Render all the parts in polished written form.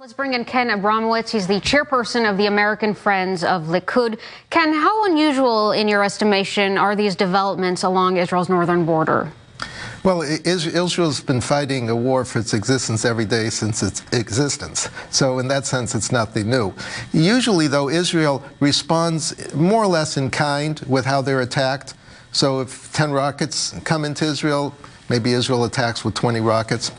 Let's bring in Ken Abramowitz. He's the chairperson of the American Friends of Likud. Ken, how unusual, in your estimation, are these developments along Israel's northern border? Well, Israel's been fighting a war for its existence every day since its existence. So in that sense, it's nothing new. Usually, though, Israel responds more or less in kind with how they're attacked. So if 10 rockets come into Israel, maybe Israel attacks with 20 rockets.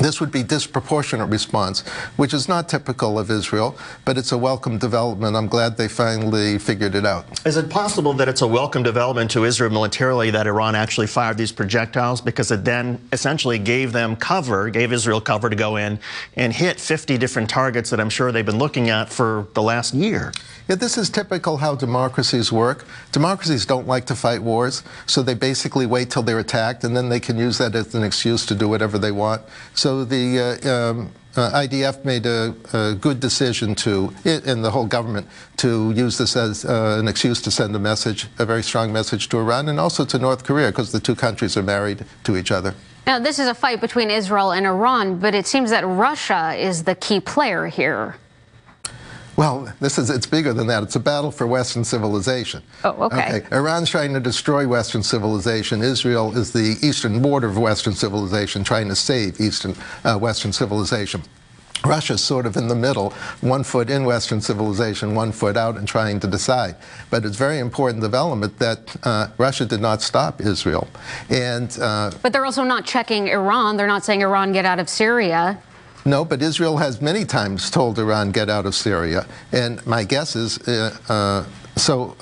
This would be disproportionate response, which is not typical of Israel, but it's a welcome development. I'm glad they finally figured it out. Is it possible that it's a welcome development to Israel militarily that Iran actually fired these projectiles, because it then essentially gave them cover, gave Israel cover to go in and hit 50 different targets that I'm sure they've been looking at for the last year? Yeah, this is typical how democracies work. Democracies don't like to fight wars, so they basically wait till they're attacked, and then they can use that as an excuse to do whatever they want. So the IDF made a good decision and the whole government, to use this as an excuse to send a message, a very strong message to Iran and also to North Korea, because the two countries are married to each other. Now, this is a fight between Israel and Iran, but it seems that Russia is the key player here. Well, it's bigger than that. It's a battle for Western civilization. Oh, okay. Iran's trying to destroy Western civilization. Israel is the eastern border of Western civilization, trying to save Western civilization. Russia's sort of in the middle, 1 foot in Western civilization, 1 foot out, and trying to decide. But it's very important development that Russia did not stop Israel. But they're also not checking Iran. They're not saying, Iran, get out of Syria. No, but Israel has many times told Iran, get out of Syria. And my guess is,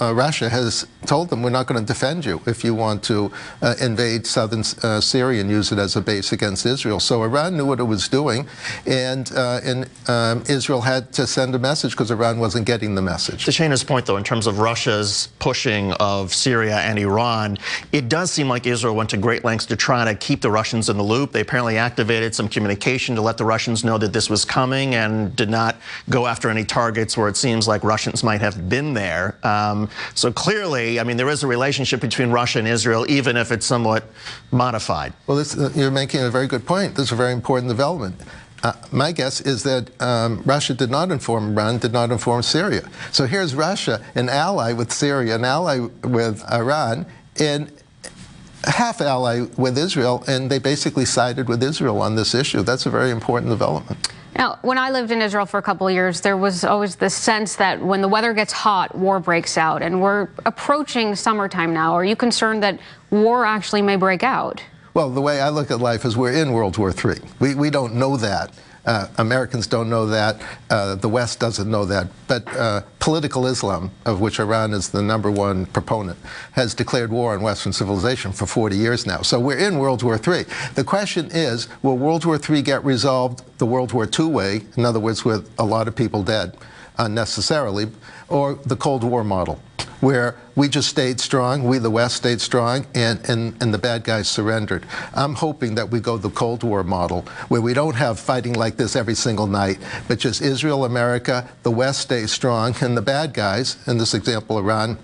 Russia has told them, we're not going to defend you if you want to invade southern Syria and use it as a base against Israel. So Iran knew what it was doing, and Israel had to send a message because Iran wasn't getting the message. To Shana's point, though, in terms of Russia's pushing of Syria and Iran, it does seem like Israel went to great lengths to try to keep the Russians in the loop. They apparently activated some communication to let the Russians know that this was coming and did not go after any targets where it seems like Russians might have been there. So clearly, I mean, there is a relationship between Russia and Israel, even if it's somewhat modified. Well, you're making a very good point. This is a very important development. My guess is that Russia did not inform Iran, did not inform Syria. So here's Russia, an ally with Syria, an ally with Iran, and half ally with Israel, and they basically sided with Israel on this issue. That's a very important development. Now, when I lived in Israel for a couple of years, there was always this sense that when the weather gets hot, war breaks out. And we're approaching summertime now. Are you concerned that war actually may break out? Well, the way I look at life is we're in World War III. We don't know that. Americans don't know that. The West doesn't know that. But political Islam, of which Iran is the #1 proponent, has declared war on Western civilization for 40 years now. So we're in World War III. The question is, will World War III get resolved the World War II way, in other words, with a lot of people dead unnecessarily, or the Cold War model, where we just stayed strong, we the West stayed strong, and the bad guys surrendered? I'm hoping that we go the Cold War model, where we don't have fighting like this every single night, but just Israel, America, the West stays strong, and the bad guys, in this example Iran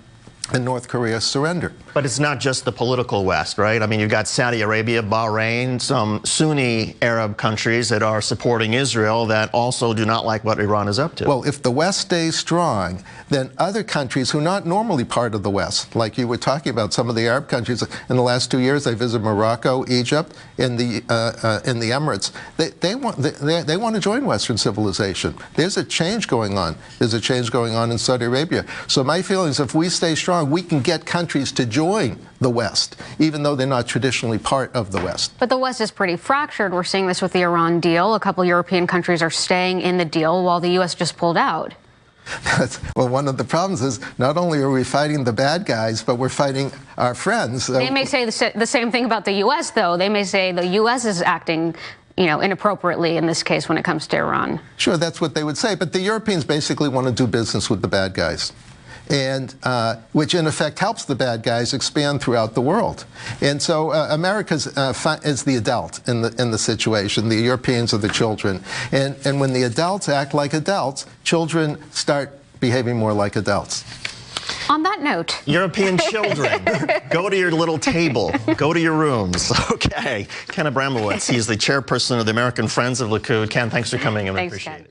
and North Korea, surrender. But it's not just the political West, right? I mean, you've got Saudi Arabia, Bahrain, some Sunni Arab countries that are supporting Israel that also do not like what Iran is up to. Well, if the West stays strong, then other countries who are not normally part of the West, like you were talking about, some of the Arab countries, in the last 2 years, I visited Morocco, Egypt, in the Emirates. They want to join Western civilization. There's a change going on. There's a change going on in Saudi Arabia. So my feeling is, if we stay strong, we can get countries to join the West, even though they're not traditionally part of the West. But the West is pretty fractured. We're seeing this with the Iran deal. A couple European countries are staying in the deal while the U.S. just pulled out. Well, one of the problems is not only are we fighting the bad guys, but we're fighting our friends. They may say the same thing about the U.S., though. They may say the U.S. is acting, inappropriately in this case when it comes to Iran. Sure, that's what they would say. But the Europeans basically want to do business with the bad guys, and which in effect helps the bad guys expand throughout the world. And so America is the adult in the situation. The Europeans are the children. And when the adults act like adults, children start behaving more like adults. On that note, European children, go to your little table, go to your rooms. Okay. Ken Abramowitz, he's the chairperson of the American Friends of Likud. Ken, thanks for coming in. I appreciate it.